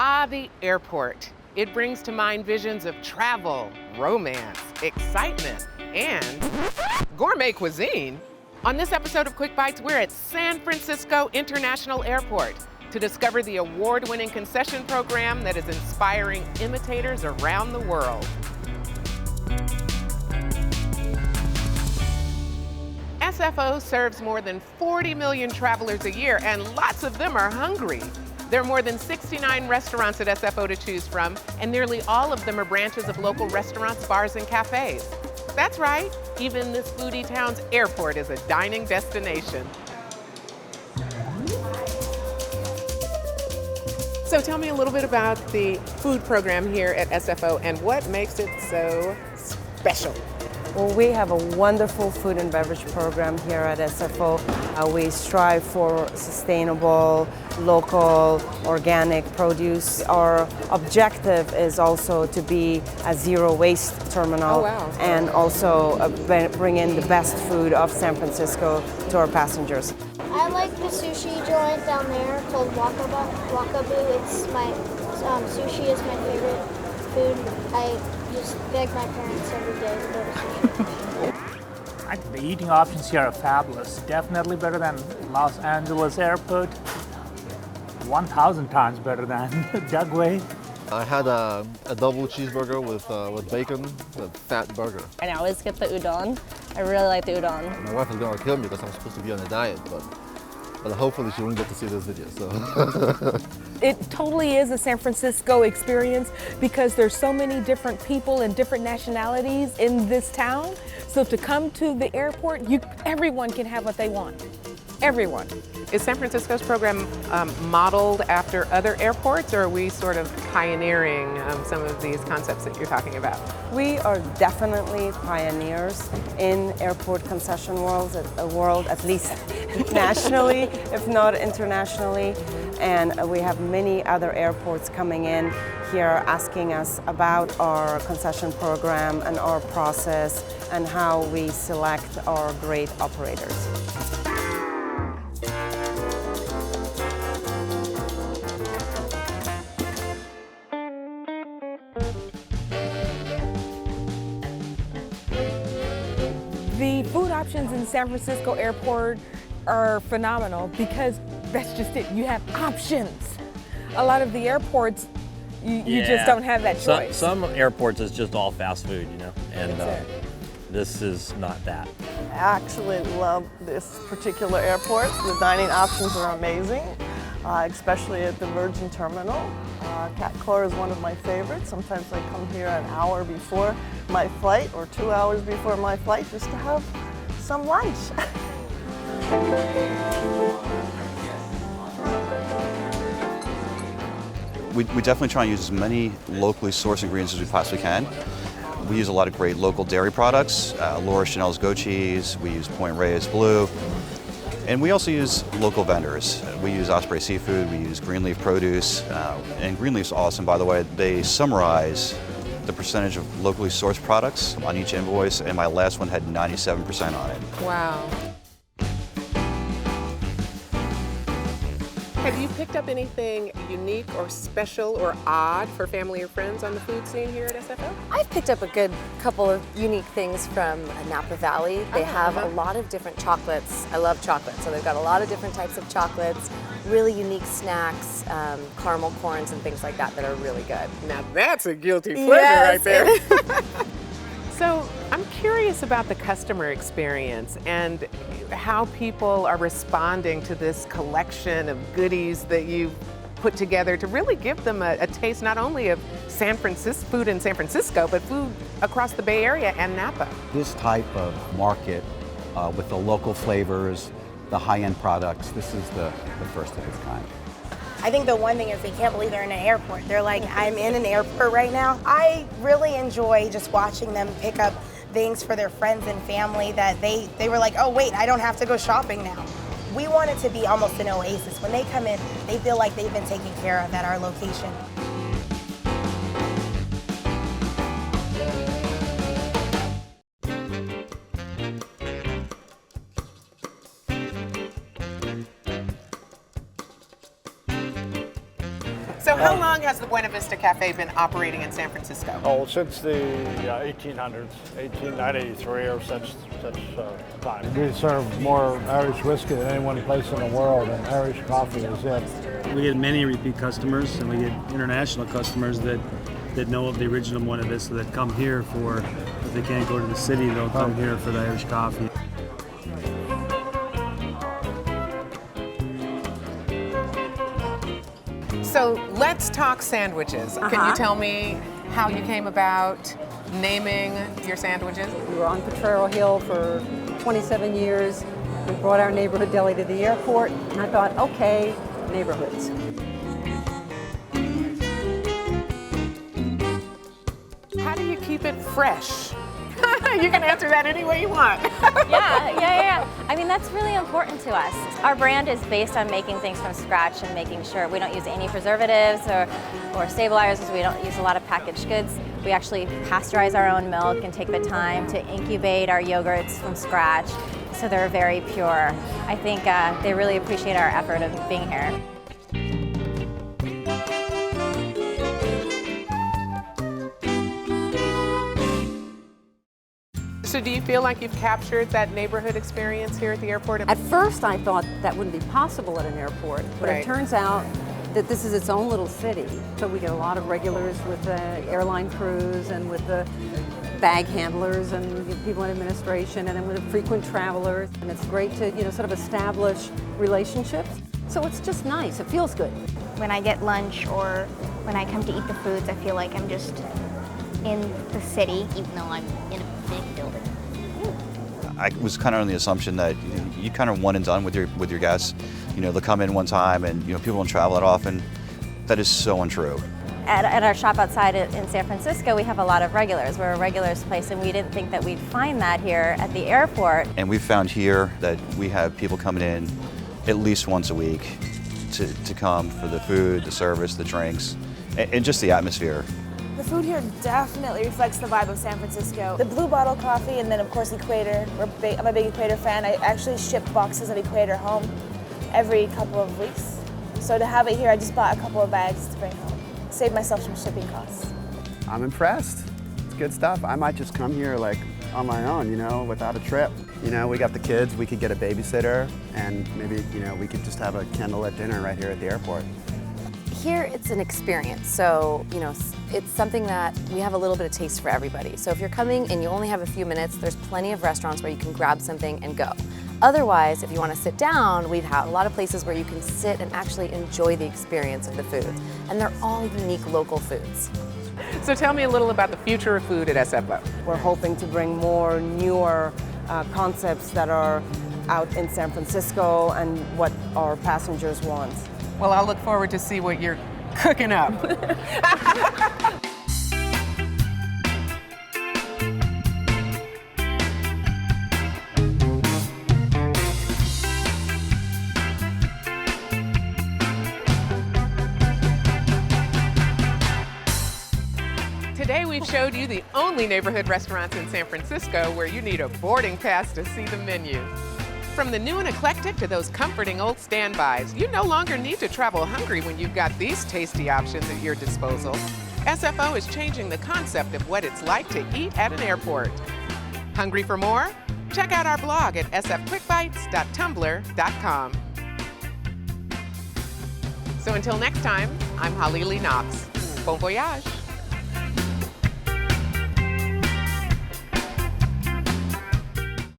Ah, the airport. It brings to mind visions of travel, romance, excitement, and gourmet cuisine. On this episode of QuickBites, we're at San Francisco International Airport to discover the award-winning concession program that is inspiring imitators around the world. SFO serves more than 40 million travelers a year, and lots of them are hungry. There are more than 69 restaurants at SFO to choose from, and nearly all of them are branches of local restaurants, bars, and cafes. That's right, even this foodie town's airport is a dining destination. So tell me a little bit about the food program here at SFO and what makes it so special. Well, we have a wonderful food and beverage program here at SFO. We strive for sustainable, local, organic produce. Our objective is also to be a zero waste terminal. Oh, wow. And also bring in the best food of San Francisco to our passengers. I like the sushi joint down there called Wakaboo. It's my sushi is my favorite food. I just beg my parents every day to go to sushi. I think the eating options here are fabulous. Definitely better than Los Angeles Airport. 1,000 times better than Dugway. I had a double cheeseburger with bacon, a fat burger. And I always get the udon. I really like the udon. My wife is gonna kill me because I'm supposed to be on a diet, but hopefully she won't get to see this video. So. It totally is a San Francisco experience because there's so many different people and different nationalities in this town. So to come to the airport, everyone can have what they want. Everyone. Is San Francisco's program modeled after other airports, or are we sort of pioneering some of these concepts that you're talking about? We are definitely pioneers in airport concession world, at least nationally, if not internationally. And we have many other airports coming in here asking us about our concession program and our process and how we select our great operators. The food options in San Francisco Airport are phenomenal because that's just it. You have options. A lot of the airports, you just don't have that choice. Some airports is just all fast food, you know, and this is not that. I actually love this particular airport. The dining options are amazing, especially at the Virgin Terminal. Cat Core is one of my favorites. Sometimes I come here an hour before my flight or 2 hours before my flight just to have some lunch. We definitely try and use as many locally sourced ingredients as we possibly can. We use a lot of great local dairy products, Laura Chanel's goat cheese, we use Point Reyes Blue, and we also use local vendors. We use Osprey Seafood, we use Greenleaf Produce, and Greenleaf's awesome, by the way. They summarize the percentage of locally sourced products on each invoice, and my last one had 97% on it. Wow. Have you picked up anything unique or special or odd for family or friends on the food scene here at SFO? I've picked up a good couple of unique things from Napa Valley. They have a lot of different chocolates. I love chocolate, so they've got a lot of different types of chocolates, really unique snacks, caramel corns and things like that that are really good. Now that's a guilty pleasure right there. So I'm curious about the customer experience and how people are responding to this collection of goodies that you've put together to really give them a taste not only of San Francisco food in San Francisco, but food across the Bay Area and Napa. This type of market with the local flavors, the high-end products, this is the first of its kind. I think the one thing is they can't believe they're in an airport. They're like, I'm in an airport right now. I really enjoy just watching them pick up things for their friends and family that they were like, oh wait, I don't have to go shopping now. We want it to be almost an oasis. When they come in, they feel like they've been taken care of at our location. So How long has the Buena Vista Cafe been operating in San Francisco? Oh, since the 1800s, 1893 or such time. We serve more Irish whiskey than any one place in the world, and Irish coffee is it. We get many repeat customers, and we get international customers that know of the original Buena Vista that come here for, if they can't go to the city, they'll come here for the Irish coffee. So let's talk sandwiches. Can you tell me how you came about naming your sandwiches? We were on Potrero Hill for 27 years. We brought our neighborhood deli to the airport, and I thought, okay, neighborhoods. How do you keep it fresh? You can answer that any way you want. Yeah. I mean, that's really important to us. Our brand is based on making things from scratch and making sure we don't use any preservatives or stabilizers. We don't use a lot of packaged goods. We actually pasteurize our own milk and take the time to incubate our yogurts from scratch, so they're very pure. I think they really appreciate our effort of being here. So do you feel like you've captured that neighborhood experience here at the airport? At first I thought that wouldn't be possible at an airport, but Right. it turns out that this is its own little city. So we get a lot of regulars with the airline crews and with the bag handlers and people in administration, and then with the frequent travelers. And it's great to, sort of establish relationships. So it's just nice, it feels good. When I get lunch or when I come to eat the foods, I feel like I'm just in the city, even though I'm in a big building. I was kind of on the assumption that you kind of one and done with your guests. They'll come in one time, and people don't travel that often. That is so untrue. At our shop outside in San Francisco, we have a lot of regulars. We're a regulars place, and we didn't think that we'd find that here at the airport. And we've found here that we have people coming in at least once a week to come for the food, the service, the drinks, and just the atmosphere. The food here definitely reflects the vibe of San Francisco. The Blue Bottle coffee, and then of course Equator. I'm a big Equator fan. I actually ship boxes of Equator home every couple of weeks. So to have it here, I just bought a couple of bags to bring home. Save myself some shipping costs. I'm impressed. It's good stuff. I might just come here like on my own, without a trip. We got the kids, we could get a babysitter, and maybe, we could just have a candlelit dinner right here at the airport. Here it's an experience, so it's something that we have a little bit of taste for everybody. So if you're coming and you only have a few minutes, there's plenty of restaurants where you can grab something and go. Otherwise, if you want to sit down, we've had a lot of places where you can sit and actually enjoy the experience of the food. And they're all unique local foods. So tell me a little about the future of food at SFO. We're hoping to bring more newer concepts that are out in San Francisco and what our passengers want. Well, I'll look forward to see what you're cooking up. Today we've showed you the only neighborhood restaurants in San Francisco where you need a boarding pass to see the menu. From the new and eclectic to those comforting old standbys, you no longer need to travel hungry when you've got these tasty options at your disposal. SFO is changing the concept of what it's like to eat at an airport. Hungry for more? Check out our blog at sfquickbites.tumblr.com. So until next time, I'm Halili Knox. Bon voyage.